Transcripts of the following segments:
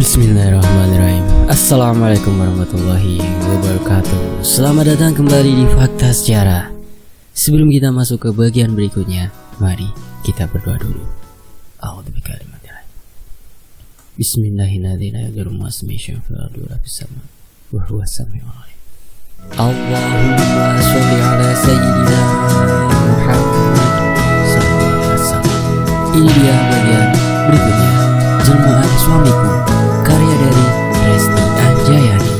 Bismillahirrahmanirrahim. Assalamualaikum warahmatullahi wabarakatuh. Selamat datang kembali di Fakta Sejarah. Sebelum kita masuk ke bagian berikutnya, mari kita berdoa dulu. A'udzubikalimatillah. Bismillahirrahmanirrahim. Allahumma sholli ala sayyidina Muhammad sallallahu alaihi wasallam. Ini dia bagian berikutnya. Jelmaan Suamiku, karya dari Resti Anjayani.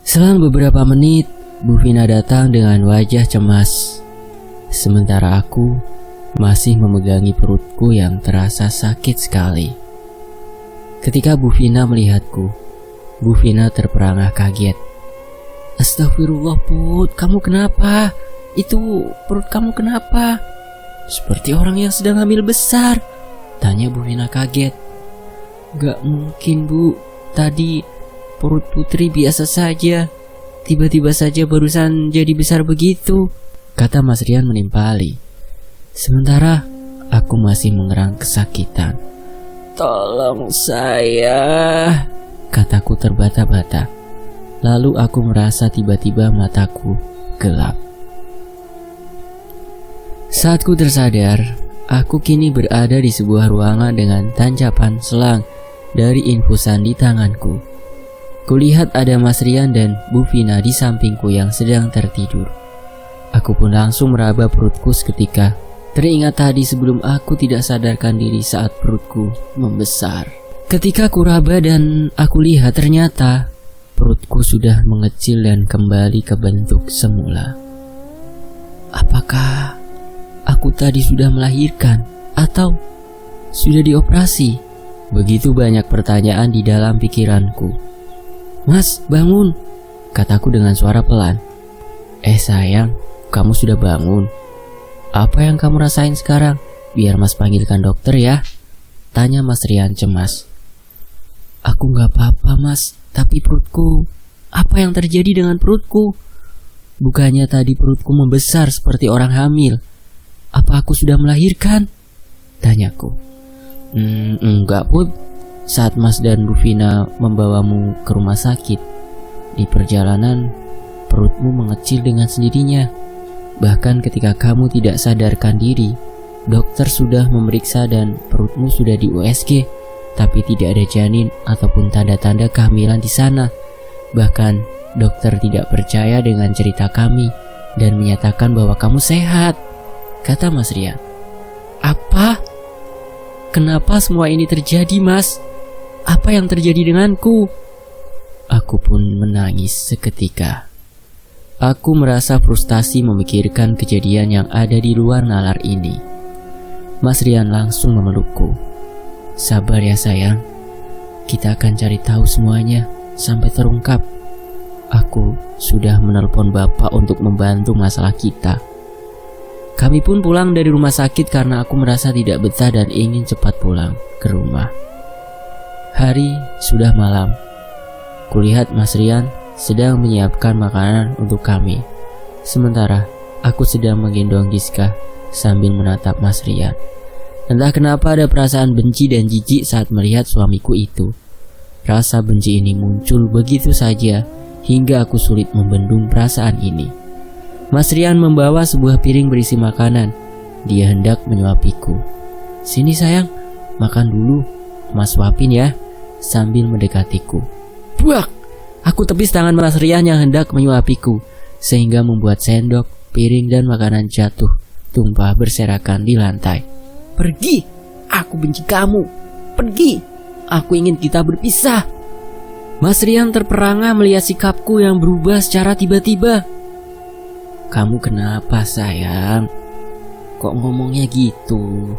Selang beberapa menit, Bu Vina datang dengan wajah cemas. Sementara aku masih memegangi perutku yang terasa sakit sekali. Ketika Bu Vina melihatku, Bu Vina terperangah kaget. Astagfirullah Put, kamu kenapa? Itu perut kamu kenapa? Seperti orang yang sedang hamil besar, tanya Bu Vina kaget. Gak mungkin Bu, tadi perut putri biasa saja, tiba-tiba saja barusan jadi besar begitu, kata Mas Rian menimpali. Sementara aku masih mengerang kesakitan. Tolong saya, kataku terbata-bata. Lalu aku merasa tiba-tiba mataku gelap. Saat ku tersadar, aku kini berada di sebuah ruangan dengan tancapan selang dari infusan di tanganku. Kulihat ada Mas Rian dan Bu Vina di sampingku yang sedang tertidur. Aku pun langsung meraba perutku seketika. Teringat tadi sebelum aku tidak sadarkan diri saat perutku membesar. Ketika ku raba dan aku lihat, ternyata perutku sudah mengecil dan kembali ke bentuk semula. Apakah aku tadi sudah melahirkan atau sudah dioperasi? Begitu banyak pertanyaan di dalam pikiranku. Mas, bangun, kataku dengan suara pelan. Sayang, kamu sudah bangun. Apa yang kamu rasain sekarang? Biar Mas panggilkan dokter ya, tanya Mas Rian cemas. Aku gak apa-apa Mas, tapi perutku, apa yang terjadi dengan perutku? Bukannya tadi perutku membesar seperti orang hamil. Apa aku sudah melahirkan? Tanyaku. Enggak Put. Saat Mas dan Bu Vina membawamu ke rumah sakit, di perjalanan perutmu mengecil dengan sendirinya. Bahkan ketika kamu tidak sadarkan diri, dokter sudah memeriksa dan perutmu sudah di USG, tapi tidak ada janin ataupun tanda-tanda kehamilan di sana. Bahkan dokter tidak percaya dengan cerita kami dan menyatakan bahwa kamu sehat, kata Mas Rian. Apa? Kenapa semua ini terjadi, Mas? Apa yang terjadi denganku? Aku pun menangis seketika. Aku merasa frustasi memikirkan kejadian yang ada di luar nalar ini. Mas Rian langsung memelukku. Sabar ya sayang, kita akan cari tahu semuanya sampai terungkap. Aku sudah menelpon Bapak untuk membantu masalah kita. Kami pun pulang dari rumah sakit karena aku merasa tidak betah dan ingin cepat pulang ke rumah. Hari sudah malam. Kulihat Mas Rian sedang menyiapkan makanan untuk kami. Sementara aku sedang menggendong Giska sambil menatap Mas Rian. Entah kenapa ada perasaan benci dan jijik saat melihat suamiku itu. Rasa benci ini muncul begitu saja hingga aku sulit membendung perasaan ini. Mas Rian membawa sebuah piring berisi makanan. Dia hendak menyuapiku. Sini sayang, makan dulu, Mas suapin ya, sambil mendekatiku. Buak! Aku tepis tangan Mas Rian yang hendak menyuapiku, sehingga membuat sendok, piring dan makanan jatuh, tumpah berserakan di lantai. Pergi! Aku benci kamu! Pergi! Aku ingin kita berpisah! Mas Rian terperangah melihat sikapku yang berubah secara tiba-tiba. Kamu kenapa sayang? Kok ngomongnya gitu?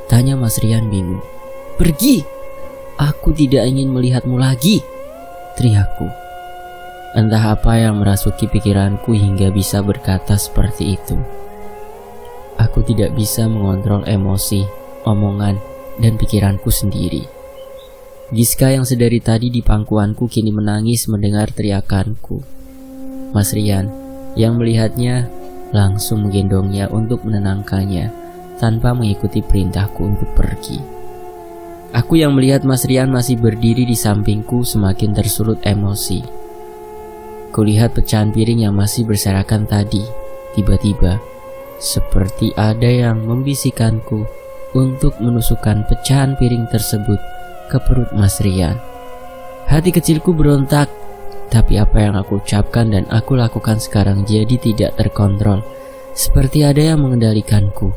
Tanya Mas Rian bingung. Pergi! Aku tidak ingin melihatmu lagi, teriakku. Entah apa yang merasuki pikiranku hingga bisa berkata seperti itu. Aku tidak bisa mengontrol emosi, omongan, dan pikiranku sendiri. Giska yang sedari tadi di pangkuanku kini menangis mendengar teriakanku. Mas Rian yang melihatnya langsung menggendongnya untuk menenangkannya tanpa mengikuti perintahku untuk pergi. Aku yang melihat Mas Rian masih berdiri di sampingku semakin tersulut emosi. Kulihat pecahan piring yang masih berserakan tadi. Tiba-tiba, seperti ada yang membisikkanku untuk menusukkan pecahan piring tersebut ke perut Mas Rian. Hati kecilku berontak, tapi apa yang aku ucapkan dan aku lakukan sekarang jadi tidak terkontrol. Seperti ada yang mengendalikanku.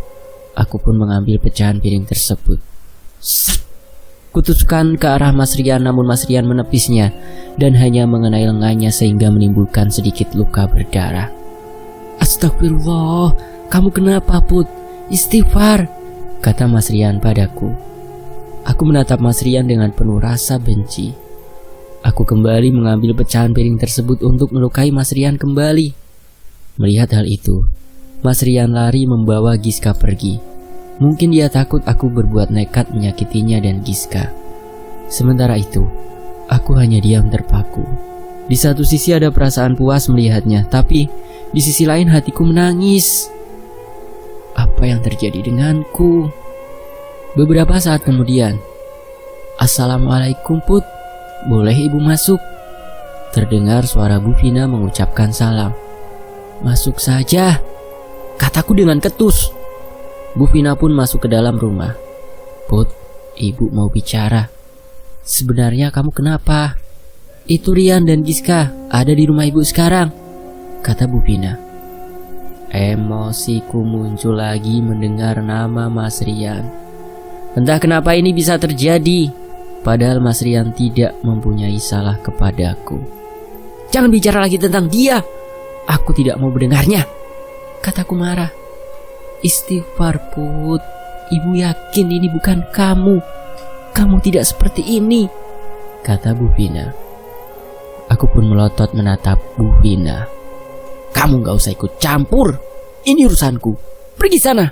Aku pun mengambil pecahan piring tersebut. Kutusukkan ke arah Mas Rian, namun Mas Rian menepisnya dan hanya mengenai lengannya sehingga menimbulkan sedikit luka berdarah. Astagfirullah, kamu kenapa Put? Istighfar, kata Mas Rian padaku. Aku menatap Mas Rian dengan penuh rasa benci. Aku kembali mengambil pecahan piring tersebut untuk melukai Mas Rian kembali. Melihat hal itu, Mas Rian lari membawa Giska pergi. Mungkin dia takut aku berbuat nekat menyakitinya dan Giska. Sementara itu, aku hanya diam terpaku. Di satu sisi ada perasaan puas melihatnya, tapi di sisi lain hatiku menangis. Apa yang terjadi denganku? Beberapa saat kemudian, Assalamualaikum Put, boleh ibu masuk? Terdengar suara Bu Vina mengucapkan salam. Masuk saja, kataku dengan ketus. Bu Vina pun masuk ke dalam rumah. Put, ibu mau bicara. Sebenarnya kamu kenapa? Itu Rian dan Giska ada di rumah ibu sekarang, kata Bu Vina. Emosiku muncul lagi mendengar nama Mas Rian. Entah kenapa ini bisa terjadi, padahal Mas Rian tidak mempunyai salah kepadaku. Jangan bicara lagi tentang dia. Aku tidak mau mendengarnya, kataku marah. Istighfar Put, ibu yakin ini bukan kamu. Kamu tidak seperti ini, kata Bu Vina. Aku pun melotot menatap Bu Vina. Kamu gak usah ikut campur, ini urusanku. Pergi sana.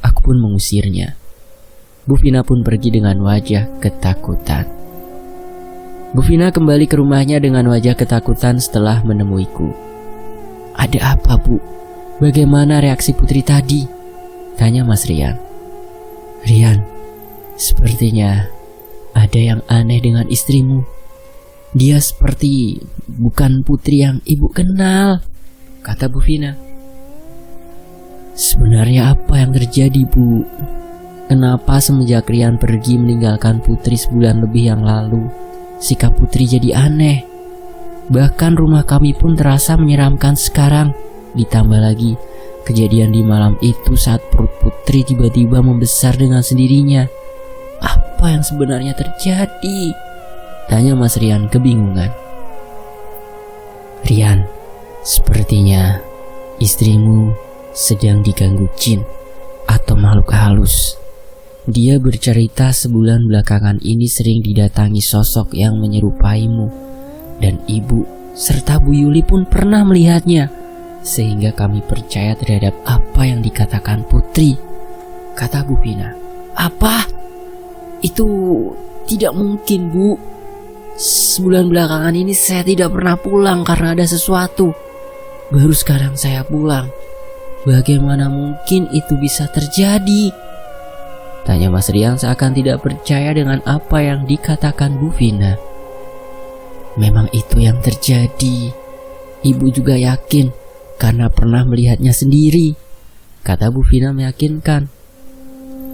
Aku pun mengusirnya. Bu Vina pun pergi dengan wajah ketakutan. Bu Vina kembali ke rumahnya dengan wajah ketakutan setelah menemuiku. Ada apa Bu? Bagaimana reaksi Putri tadi? Tanya Mas Rian. Rian, sepertinya ada yang aneh dengan istrimu. Dia seperti bukan putri yang ibu kenal, kata Bu Vina. Sebenarnya apa yang terjadi Bu? Kenapa semenjak Rian pergi meninggalkan Putri sebulan lebih yang lalu, sikap Putri jadi aneh? Bahkan rumah kami pun terasa menyeramkan sekarang. Ditambah lagi kejadian di malam itu saat perut Putri tiba-tiba membesar dengan sendirinya. Apa yang sebenarnya terjadi? Tanya Mas Rian kebingungan. Rian, sepertinya istrimu sedang diganggu jin atau makhluk halus. Dia bercerita sebulan belakangan ini sering didatangi sosok yang menyerupaimu, dan ibu serta Bu Yuli pun pernah melihatnya, sehingga kami percaya terhadap apa yang dikatakan Putri, kata Bu Vina. Apa? Itu tidak mungkin Bu. Sebulan belakangan ini saya tidak pernah pulang karena ada sesuatu. Baru sekarang saya pulang. Bagaimana mungkin itu bisa terjadi? Tanya Mas Rian seakan tidak percaya dengan apa yang dikatakan Bu Vina. Memang itu yang terjadi. Ibu juga yakin karena pernah melihatnya sendiri, kata Bu Vina meyakinkan.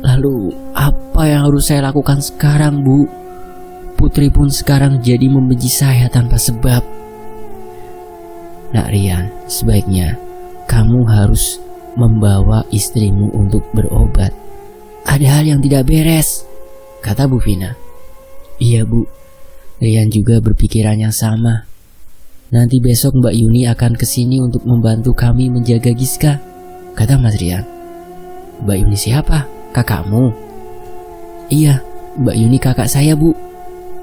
Lalu apa yang harus saya lakukan sekarang Bu? Putri pun sekarang jadi membenci saya tanpa sebab. Nak Rian, sebaiknya kamu harus membawa istrimu untuk berobat. Ada hal yang tidak beres, kata Bu Vina. Iya Bu, Rian juga berpikiran yang sama. Nanti besok Mbak Yuni akan kesini untuk membantu kami menjaga Giska, kata Mas Rian. Mbak Yuni siapa? Kakakmu? Iya, Mbak Yuni kakak saya Bu.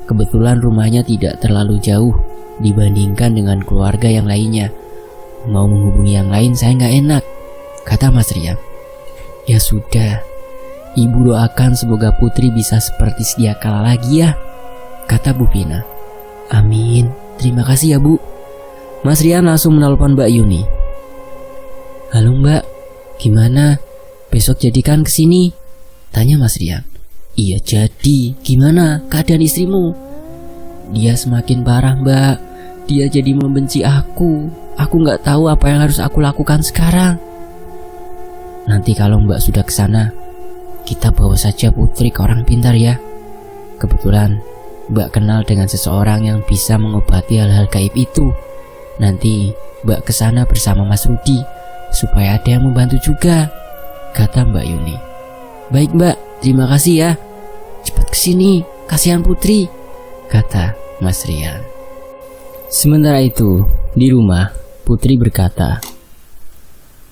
Kebetulan rumahnya tidak terlalu jauh dibandingkan dengan keluarga yang lainnya. Mau menghubungi yang lain saya nggak enak, kata Mas Rian. Ya sudah, Ibu doakan semoga Putri bisa seperti sedia kala lagi ya, kata Bu Vina. Amin, terima kasih ya Bu. Mas Rian langsung menelpon Mbak Yuni. Halo Mbak, gimana? Besok jadikan kesini? Tanya Mas Rian. Iya jadi, gimana keadaan istrimu? Dia semakin parah Mbak, dia jadi membenci aku. Aku gak tahu apa yang harus aku lakukan sekarang. Nanti kalau Mbak sudah kesana, kita bawa saja Putri ke orang pintar ya. Kebetulan Mbak kenal dengan seseorang yang bisa mengobati hal-hal gaib itu. Nanti Mbak kesana bersama Mas Rudi, supaya ada yang membantu juga, kata Mbak Yuni. Baik Mbak, terima kasih ya. Cepat kesini, kasihan Putri, kata Mas Rian. Sementara itu, di rumah, Putri berkata,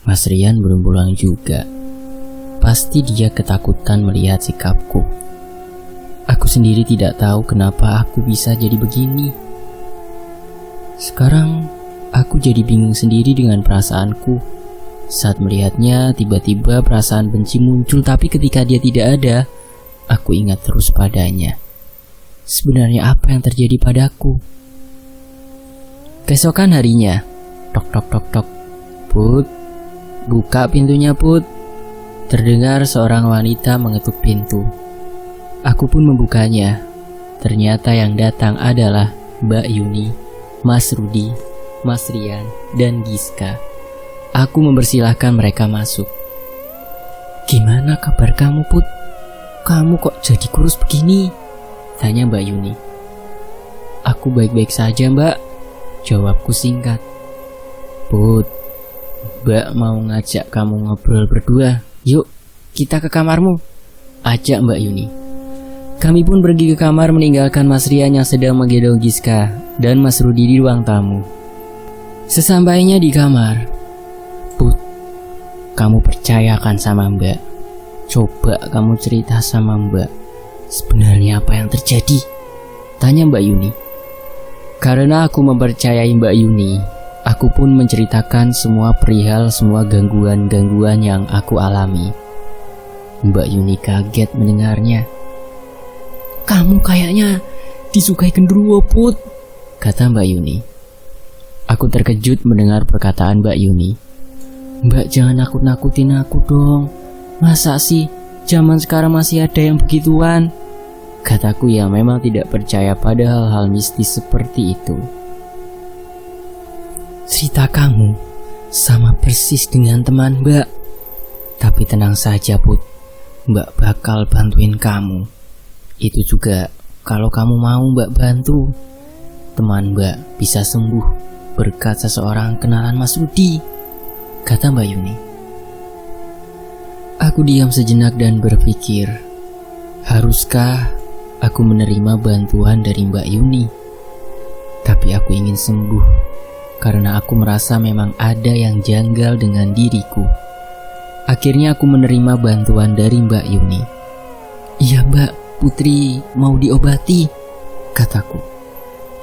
Mas Rian belum pulang juga. Pasti dia ketakutan melihat sikapku. Aku sendiri tidak tahu kenapa aku bisa jadi begini. Sekarang, aku jadi bingung sendiri dengan perasaanku. Saat melihatnya, tiba-tiba perasaan benci muncul, tapi ketika dia tidak ada, aku ingat terus padanya. Sebenarnya apa yang terjadi padaku? Keesokan harinya, tok tok tok tok. Put, buka pintunya Put. Terdengar seorang wanita mengetuk pintu. Aku pun membukanya. Ternyata yang datang adalah Mbak Yuni, Mas Rudi, Mas Rian, dan Giska. Aku mempersilahkan mereka masuk. Gimana kabar kamu Put? Kamu kok jadi kurus begini? Tanya Mbak Yuni. Aku baik-baik saja Mbak, jawabku singkat. Put, Mbak mau ngajak kamu ngobrol berdua. Yuk, kita ke kamarmu, ajak Mbak Yuni. Kami pun pergi ke kamar meninggalkan Mas Rian yang sedang menggendong Giska dan Mas Rudi di ruang tamu. Sesampainya di kamar, Put, kamu percayakan sama Mbak. Coba kamu cerita sama Mbak, sebenarnya apa yang terjadi? Tanya Mbak Yuni. Karena aku mempercayai Mbak Yuni, aku pun menceritakan semua perihal semua gangguan-gangguan yang aku alami. Mbak Yuni kaget mendengarnya. Kamu kayaknya disukai genderuwo Put, kata Mbak Yuni. Aku terkejut mendengar perkataan Mbak Yuni. Mbak jangan nakut-nakutin aku dong. Masa sih zaman sekarang masih ada yang begituan? Kataku yang memang tidak percaya pada hal-hal mistis seperti itu. Cerita kamu sama persis dengan teman Mbak. Tapi tenang saja Put, Mbak bakal bantuin kamu. Itu juga kalau kamu mau Mbak bantu. Teman Mbak bisa sembuh berkat seseorang kenalan Mas Rudi, kata Mbak Yuni. Aku diam sejenak dan berpikir, haruskah aku menerima bantuan dari Mbak Yuni? Tapi aku ingin sembuh, karena aku merasa memang ada yang janggal dengan diriku. Akhirnya aku menerima bantuan dari Mbak Yuni. Iya Mbak, Putri mau diobati, kataku.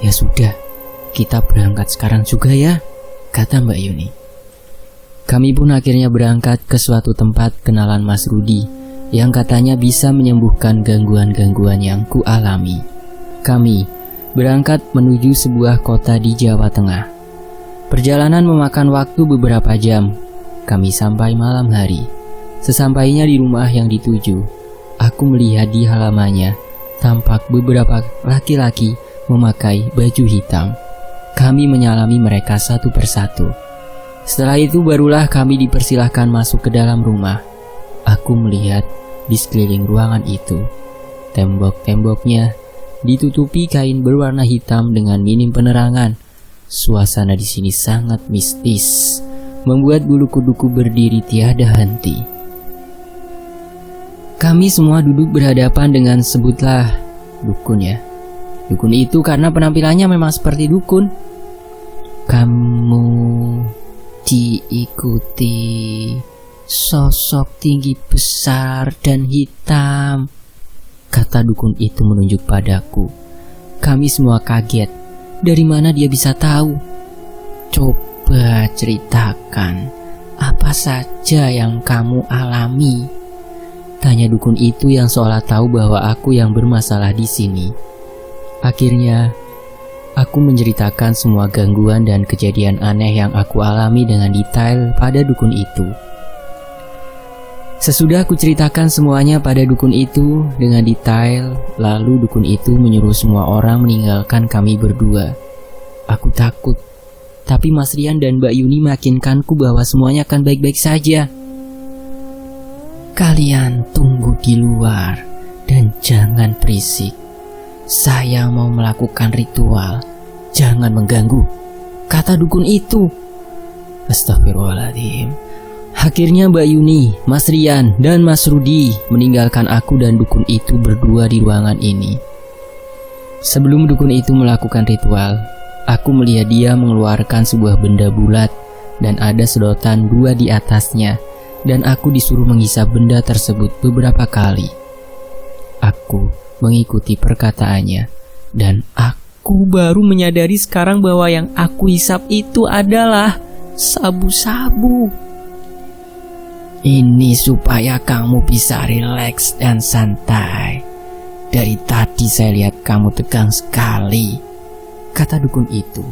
Ya sudah, kita berangkat sekarang juga ya, kata Mbak Yuni. Kami pun akhirnya berangkat ke suatu tempat kenalan Mas Rudi yang katanya bisa menyembuhkan gangguan-gangguan yang ku alami. Kami berangkat menuju sebuah kota di Jawa Tengah. Perjalanan memakan waktu beberapa jam. Kami sampai malam hari. Sesampainya di rumah yang dituju, aku melihat di halamannya tampak beberapa laki-laki memakai baju hitam. Kami menyalami mereka satu persatu. Setelah itu barulah kami dipersilahkan masuk ke dalam rumah. Aku melihat di sekeliling ruangan itu, tembok-temboknya ditutupi kain berwarna hitam dengan minim penerangan. Suasana di sini sangat mistis, membuat bulu kuduku berdiri tiada henti. Kami semua duduk berhadapan dengan sebutlah dukun ya. Dukun itu karena penampilannya memang seperti dukun. Kamu diikuti sosok tinggi besar dan hitam, kata dukun itu menunjuk padaku. Kami semua kaget. Dari mana dia bisa tahu? Coba ceritakan apa saja yang kamu alami, tanya dukun itu yang seolah tahu bahwa aku yang bermasalah di sini. Akhirnya Aku menceritakan semua gangguan dan kejadian aneh yang aku alami dengan detail pada dukun itu. Sesudah aku ceritakan semuanya pada dukun itu dengan detail, lalu dukun itu menyuruh semua orang meninggalkan kami berdua. Aku takut, tapi Mas Rian dan Mbak Yuni meyakinkanku bahwa semuanya akan baik-baik saja. Kalian tunggu di luar dan jangan berisik. Saya mau melakukan ritual, jangan mengganggu, kata dukun itu. Astagfirullahaladzim. Akhirnya Mbak Yuni, Mas Rian, dan Mas Rudi meninggalkan aku dan dukun itu berdua di ruangan ini. Sebelum dukun itu melakukan ritual, aku melihat dia mengeluarkan sebuah benda bulat dan ada sedotan 2 di atasnya, dan aku disuruh menghisap benda tersebut beberapa kali. Aku mengikuti perkataannya, dan aku baru menyadari sekarang bahwa yang aku hisap itu adalah sabu-sabu. Ini supaya kamu bisa rileks dan santai. Dari tadi saya lihat kamu tegang sekali, kata dukun itu.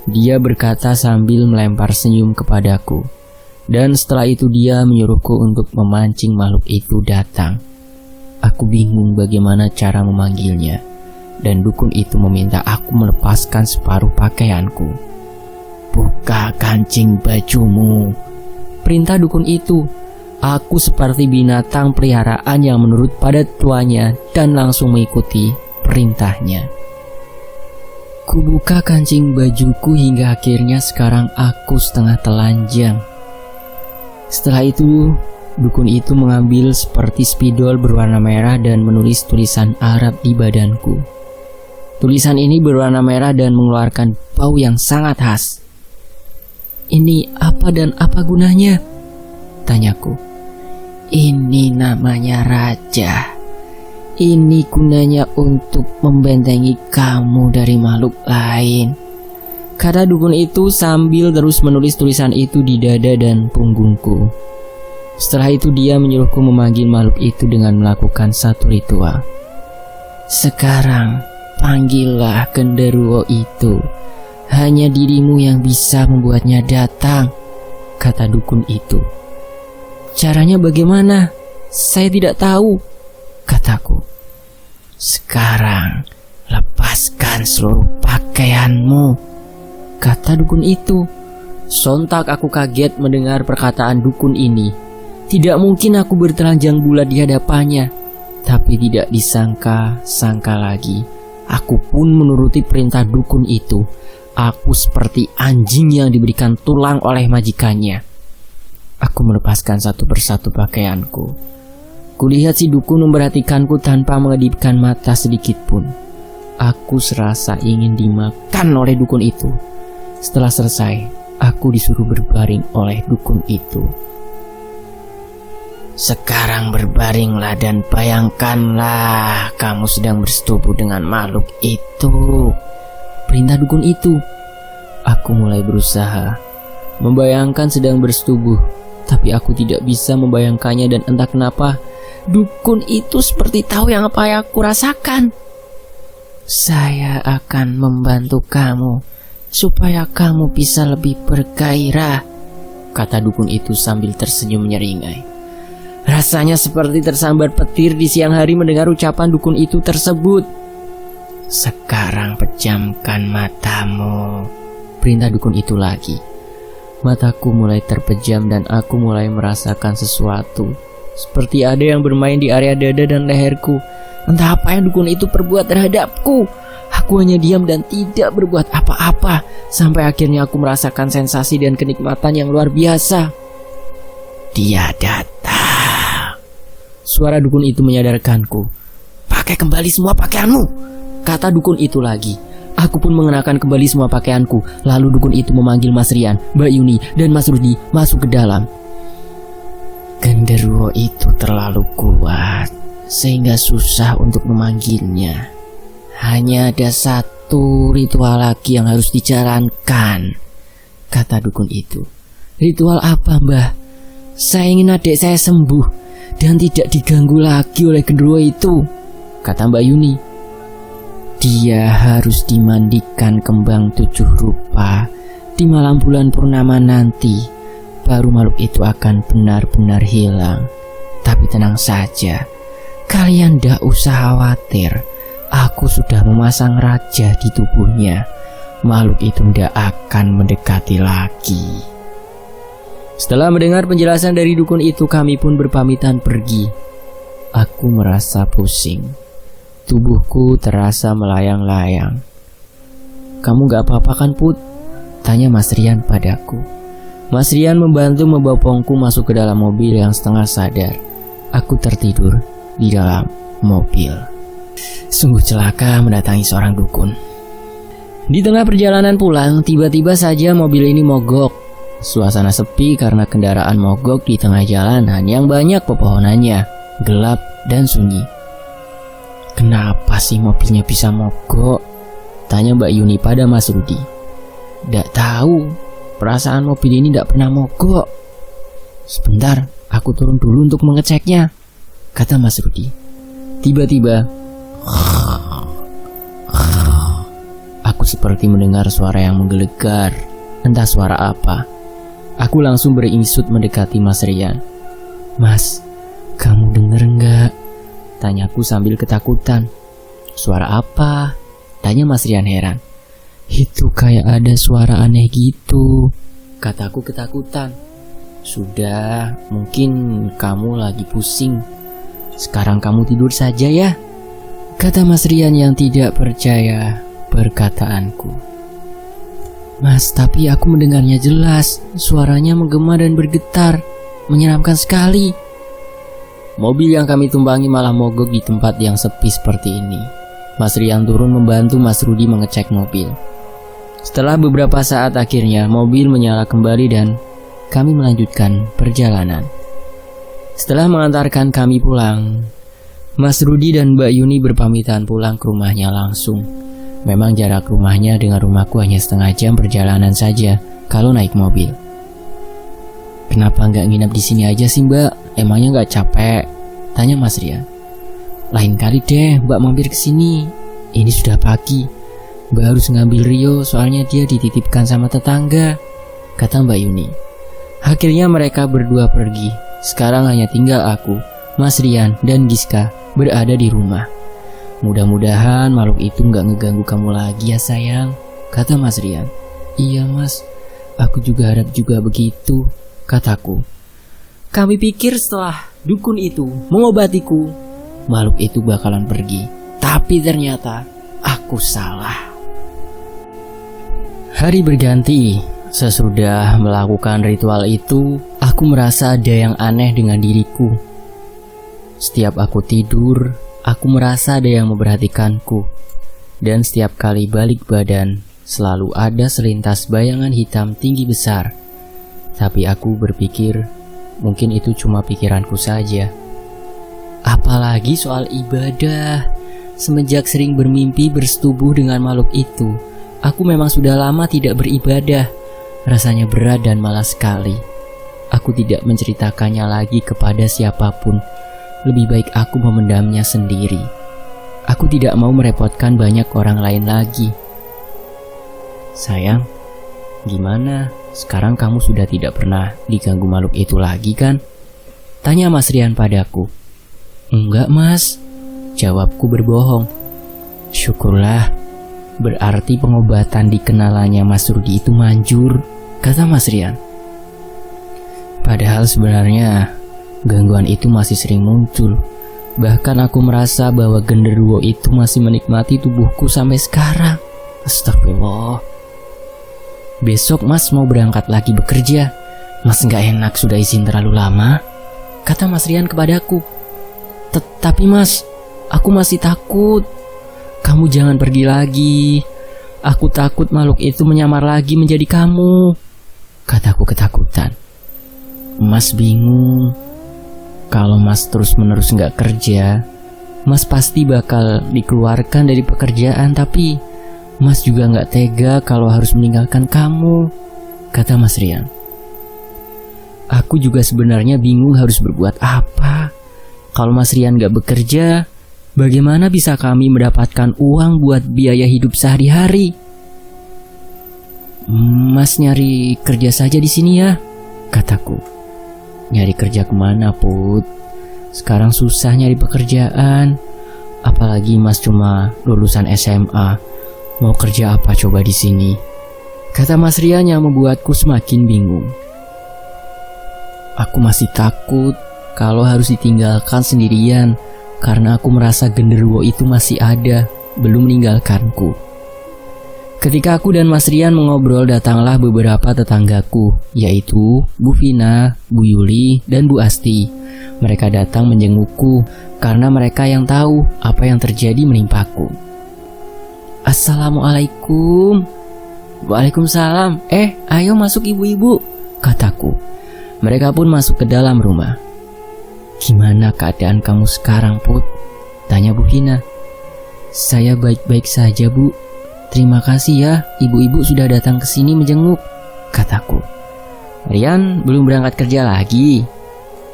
Dia berkata sambil melempar senyum kepadaku. Dan setelah itu dia menyuruhku untuk memancing makhluk itu datang. Aku bingung bagaimana cara memanggilnya, dan dukun itu meminta aku melepaskan separuh pakaianku. Buka kancing bajumu, perintah dukun itu. Aku seperti binatang peliharaan yang menurut pada tuannya dan langsung mengikuti perintahnya. Kubuka kancing bajuku hingga akhirnya sekarang aku setengah telanjang. Setelah itu, dukun itu mengambil seperti spidol berwarna merah dan menulis tulisan Arab di badanku. Tulisan ini berwarna merah dan mengeluarkan bau yang sangat khas. Ini apa dan apa gunanya? Tanyaku. Ini namanya raja. Ini gunanya untuk membentengi kamu dari makhluk lain, kata dukun itu sambil terus menulis tulisan itu di dada dan punggungku. Setelah itu dia menyuruhku memanggil makhluk itu dengan melakukan satu ritual. Sekarang panggillah genderuwo itu. Hanya dirimu yang bisa membuatnya datang, kata dukun itu. Caranya bagaimana? Saya tidak tahu, kataku. Sekarang lepaskan seluruh pakaianmu, kata dukun itu. Sontak aku kaget mendengar perkataan dukun ini. Tidak mungkin aku bertelanjang bulat di hadapannya. Tapi tidak disangka-sangka lagi, aku pun menuruti perintah dukun itu. Aku seperti anjing yang diberikan tulang oleh majikannya. Aku melepaskan satu persatu pakaianku. Kulihat si dukun memperhatikanku tanpa mengedipkan mata sedikit pun. Aku serasa ingin dimakan oleh dukun itu. Setelah selesai, aku disuruh berbaring oleh dukun itu. Sekarang berbaringlah dan bayangkanlah kamu sedang bersetubuh dengan makhluk itu, perintah dukun itu. Aku mulai berusaha membayangkan sedang bersetubuh, tapi aku tidak bisa membayangkannya dan entah kenapa dukun itu seperti tahu yang apa yang aku rasakan. Saya akan membantu kamu supaya kamu bisa lebih bergairah, kata dukun itu sambil tersenyum nyeringai. Rasanya seperti tersambar petir di siang hari mendengar ucapan dukun itu tersebut. Sekarang pejamkan matamu, perintah dukun itu lagi. Mataku mulai terpejam dan aku mulai merasakan sesuatu. Seperti ada yang bermain di area dada dan leherku. Entah apa yang dukun itu perbuat terhadapku. Aku hanya diam dan tidak berbuat apa-apa. Sampai akhirnya aku merasakan sensasi dan kenikmatan yang luar biasa. Dia datang. Suara dukun itu menyadarkanku. Pakai kembali semua pakaianmu, kata dukun itu lagi. Aku pun mengenakan kembali semua pakaianku. Lalu dukun itu memanggil Mas Rian, Mbak Yuni, dan Mas Rudi masuk ke dalam. Genderuwo itu terlalu kuat sehingga susah untuk memanggilnya. Hanya ada satu ritual lagi yang harus dijalankan, kata dukun itu. Ritual apa, Mbah? Saya ingin adik saya sembuh dan tidak diganggu lagi oleh genderuwo itu, kata Mbak Yuni. Dia harus dimandikan kembang 7 rupa di malam bulan purnama nanti. Baru makhluk itu akan benar-benar hilang. Tapi tenang saja, kalian ndak usah khawatir. Aku sudah memasang raja di tubuhnya. Makhluk itu ndak akan mendekati lagi. Setelah mendengar penjelasan dari dukun itu, kami pun berpamitan pergi. Aku merasa pusing. Tubuhku terasa melayang-layang. "Kamu gak apa-apa kan, Put?" tanya Mas Rian padaku. Mas Rian membantu membopongku masuk ke dalam mobil yang setengah sadar. Aku tertidur di dalam mobil. Sungguh celaka mendatangi seorang dukun. Di tengah perjalanan pulang, tiba-tiba saja mobil ini mogok. Suasana sepi karena kendaraan mogok di tengah jalanan yang banyak pepohonannya, gelap dan sunyi. "Kenapa sih mobilnya bisa mogok?" tanya Mbak Yuni pada Mas Rudi. "Nggak tahu, perasaan mobil ini nggak pernah mogok." "Sebentar, aku turun dulu untuk mengeceknya," kata Mas Rudi. Tiba-tiba, aku seperti mendengar suara yang menggelegar. Entah suara apa. Aku langsung beringsut mendekati Mas Rian. "Mas, kamu denger nggak?" tanyaku sambil ketakutan. "Suara apa?" tanya Mas Rian heran. "Itu kayak ada suara aneh gitu," kataku ketakutan. "Sudah, mungkin kamu lagi pusing. Sekarang kamu tidur saja ya," kata Mas Rian yang tidak percaya perkataanku. "Mas, tapi aku mendengarnya jelas. Suaranya menggema dan bergetar. Menyeramkan sekali." Mobil yang kami tumpangi malah mogok di tempat yang sepi seperti ini. Mas Rian turun membantu Mas Rudi mengecek mobil. Setelah beberapa saat akhirnya mobil menyala kembali dan kami melanjutkan perjalanan. Setelah mengantarkan kami pulang, Mas Rudi dan Mbak Yuni berpamitan pulang ke rumahnya langsung. Memang jarak rumahnya dengan rumahku hanya setengah jam perjalanan saja kalau naik mobil. "Kenapa nggak nginep di sini aja sih, Mbak? Emangnya nggak capek?" tanya Mas Rian. "Lain kali deh Mbak mampir ke sini. Ini sudah pagi. Mbak harus ngambil Rio soalnya dia dititipkan sama tetangga," kata Mbak Yuni. Akhirnya mereka berdua pergi. Sekarang hanya tinggal aku, Mas Rian, dan Giska berada di rumah. "Mudah-mudahan makhluk itu nggak ngeganggu kamu lagi ya sayang," kata Mas Rian. "Iya Mas, aku juga harap juga begitu," kataku. Kami pikir setelah dukun itu mengobatiku, makhluk itu bakalan pergi. Tapi ternyata aku salah. Hari berganti. Sesudah melakukan ritual itu, aku merasa ada yang aneh dengan diriku. Setiap aku tidur, aku merasa ada yang memperhatikanku. Dan setiap kali balik badan, selalu ada selintas bayangan hitam tinggi besar. Tapi aku berpikir, mungkin itu cuma pikiranku saja. Apalagi soal ibadah. Semenjak sering bermimpi bersetubuh dengan makhluk itu, aku memang sudah lama tidak beribadah. Rasanya berat dan malas sekali. Aku tidak menceritakannya lagi kepada siapapun. Lebih baik aku memendamnya sendiri. Aku tidak mau merepotkan banyak orang lain lagi. "Sayang, gimana? Sekarang kamu sudah tidak pernah diganggu makhluk itu lagi kan?" tanya Mas Rian padaku. "Enggak Mas," jawabku berbohong. "Syukurlah, berarti pengobatan di kenalannya Mas Rudi itu manjur," kata Mas Rian. Padahal sebenarnya gangguan itu masih sering muncul. Bahkan aku merasa bahwa genderuwo itu masih menikmati tubuhku sampai sekarang. Astagfirullah. "Besok Mas mau berangkat lagi bekerja. Mas gak enak sudah izin terlalu lama," kata Mas Rian kepadaku. "Tapi Mas, aku masih takut. Kamu jangan pergi lagi. Aku takut makhluk itu menyamar lagi menjadi kamu," kataku ketakutan. "Mas bingung. Kalau Mas terus-menerus gak kerja, Mas pasti bakal dikeluarkan dari pekerjaan. Tapi Mas juga gak tega kalau harus meninggalkan kamu," kata Mas Rian. Aku juga sebenarnya bingung harus berbuat apa. Kalau Mas Rian gak bekerja, Bagaimana bisa kami mendapatkan uang buat biaya hidup sehari-hari? Mas nyari kerja saja di sini ya, kataku. Nyari kerja kemana, Put? Sekarang susah nyari pekerjaan. Apalagi Mas cuma lulusan SMA. Mau kerja apa coba di sini? Kata Mas Rian yang membuatku semakin bingung. Aku masih takut kalau harus ditinggalkan sendirian, karena aku merasa genderuwo itu masih ada, belum meninggalkanku. Ketika aku dan Mas Rian mengobrol, datanglah beberapa tetanggaku, yaitu Bu Vina, Bu Yuli, dan Bu Asti. Mereka datang menjengukku karena mereka yang tahu apa yang terjadi menimpaku. Assalamualaikum. Waalaikumsalam. Ayo masuk ibu-ibu, kataku. Mereka pun masuk ke dalam rumah. Gimana keadaan kamu sekarang, Put? Tanya Bu Vina. Saya baik-baik saja, Bu. Terima kasih ya, ibu-ibu sudah datang ke sini menjenguk, kataku. Rian belum berangkat kerja lagi?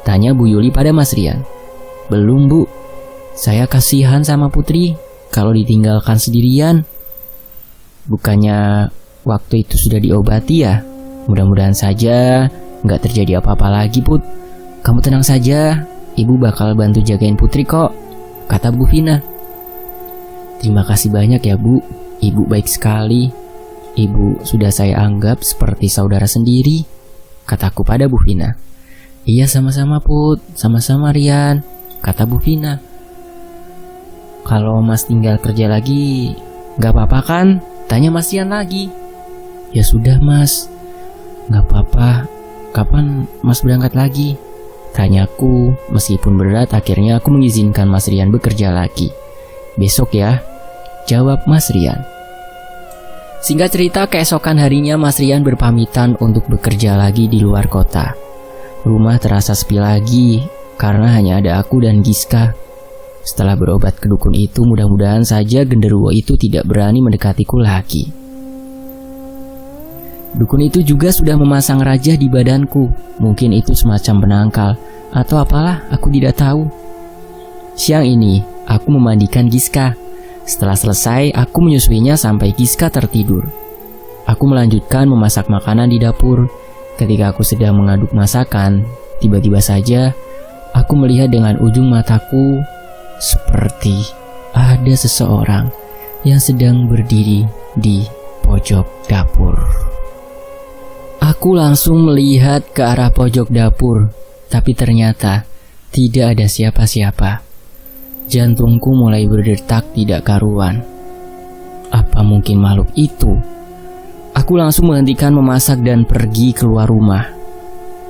Tanya Bu Yuli pada Mas Rian. Belum, Bu. Saya kasihan sama Putri kalau ditinggalkan sendirian. Bukannya waktu itu sudah diobati ya? Mudah-mudahan saja nggak terjadi apa-apa lagi, Put. Kamu tenang saja, Ibu bakal bantu jagain Putri kok, kata Bu Vina. Terima kasih banyak ya, Bu. Ibu baik sekali. Ibu sudah saya anggap seperti saudara sendiri, kataku pada Bu Vina. Iya sama-sama, Put. Sama-sama, Rian, kata Bu Vina. Kalau Mas tinggal kerja lagi, gak apa-apa kan? Tanya Mas Rian lagi. Ya sudah, Mas, gak apa-apa. Kapan Mas berangkat lagi? Tanyaku. Meskipun berat, akhirnya aku mengizinkan Mas Rian bekerja lagi. Besok ya, jawab Mas Rian. Singkat cerita, keesokan harinya Mas Rian berpamitan untuk bekerja lagi di luar kota. Rumah terasa sepi lagi karena hanya ada aku dan Giska. Setelah berobat ke dukun itu, mudah-mudahan saja genderuwo itu tidak berani mendekatiku lagi. Dukun itu juga sudah memasang rajah di badanku. Mungkin itu semacam penangkal atau apalah, aku tidak tahu. Siang ini aku memandikan Giska. Setelah selesai, aku menyusuinya sampai Giska tertidur. Aku melanjutkan memasak makanan di dapur. Ketika aku sedang mengaduk masakan, tiba-tiba saja aku melihat dengan ujung mataku seperti ada seseorang yang sedang berdiri di pojok dapur. Aku langsung melihat ke arah pojok dapur, tapi ternyata tidak ada siapa-siapa. Jantungku mulai berdetak tidak karuan. Apa mungkin makhluk itu? Aku langsung menghentikan memasak dan pergi keluar rumah.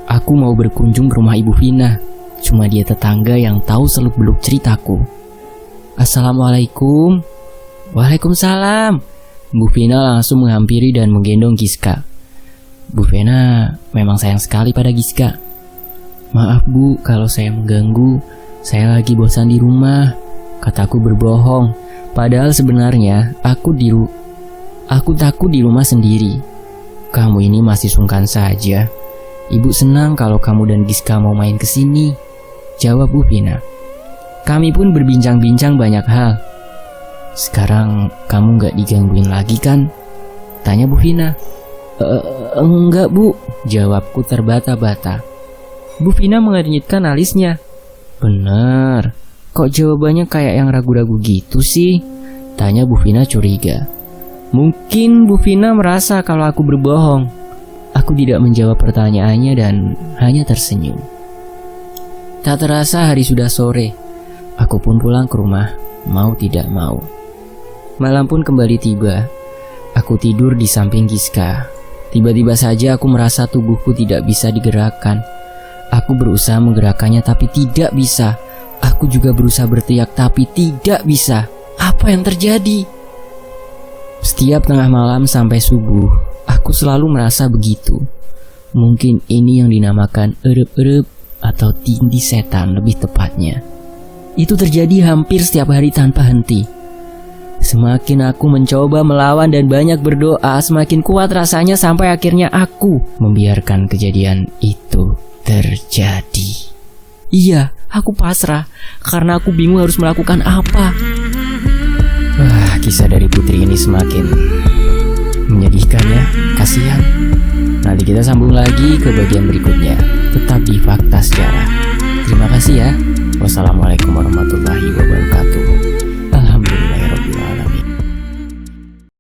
Aku mau berkunjung ke rumah Ibu Vina. Cuma dia tetangga yang tahu seluk-beluk ceritaku. Assalamualaikum. Waalaikumsalam. Bu Vina langsung menghampiri dan menggendong Giska. Bu Vina memang sayang sekali pada Giska. Maaf Bu kalau saya mengganggu. Saya lagi bosan di rumah, kataku berbohong. Padahal sebenarnya aku takut di rumah sendiri. Kamu ini masih sungkan saja. Ibu senang kalau kamu dan Giska mau main ke sini, jawab Bu Vina. Kami pun berbincang-bincang banyak hal. Sekarang kamu gak digangguin lagi kan? Tanya Bu Vina. Enggak Bu, jawabku terbata-bata. Bu Vina mengernyitkan alisnya. Bener, kok jawabannya kayak yang ragu-ragu gitu sih? Tanya Bu Vina curiga. Mungkin Bu Vina merasa kalau aku berbohong. Aku tidak menjawab pertanyaannya dan hanya tersenyum. Tak terasa hari sudah sore. Aku pun pulang ke rumah, mau tidak mau. Malam pun kembali tiba. Aku tidur di samping Giska. Tiba-tiba saja aku merasa tubuhku tidak bisa digerakkan. Aku berusaha menggerakkannya tapi tidak bisa. Aku juga berusaha berteriak tapi tidak bisa. Apa yang terjadi? Setiap tengah malam sampai subuh, aku selalu merasa begitu. Mungkin ini yang dinamakan erep-erep atau tindih setan lebih tepatnya. Itu terjadi hampir setiap hari tanpa henti. Semakin aku mencoba melawan dan banyak berdoa, semakin kuat rasanya sampai akhirnya aku membiarkan kejadian itu terjadi. Iya, Aku pasrah karena aku bingung harus melakukan apa. Wah, kisah dari putri ini semakin menyedihkan ya, kasihan. Nanti kita sambung lagi ke bagian berikutnya. Tetap di Fakta Sejarah. Terima kasih ya. Wassalamualaikum warahmatullahi wabarakatuh.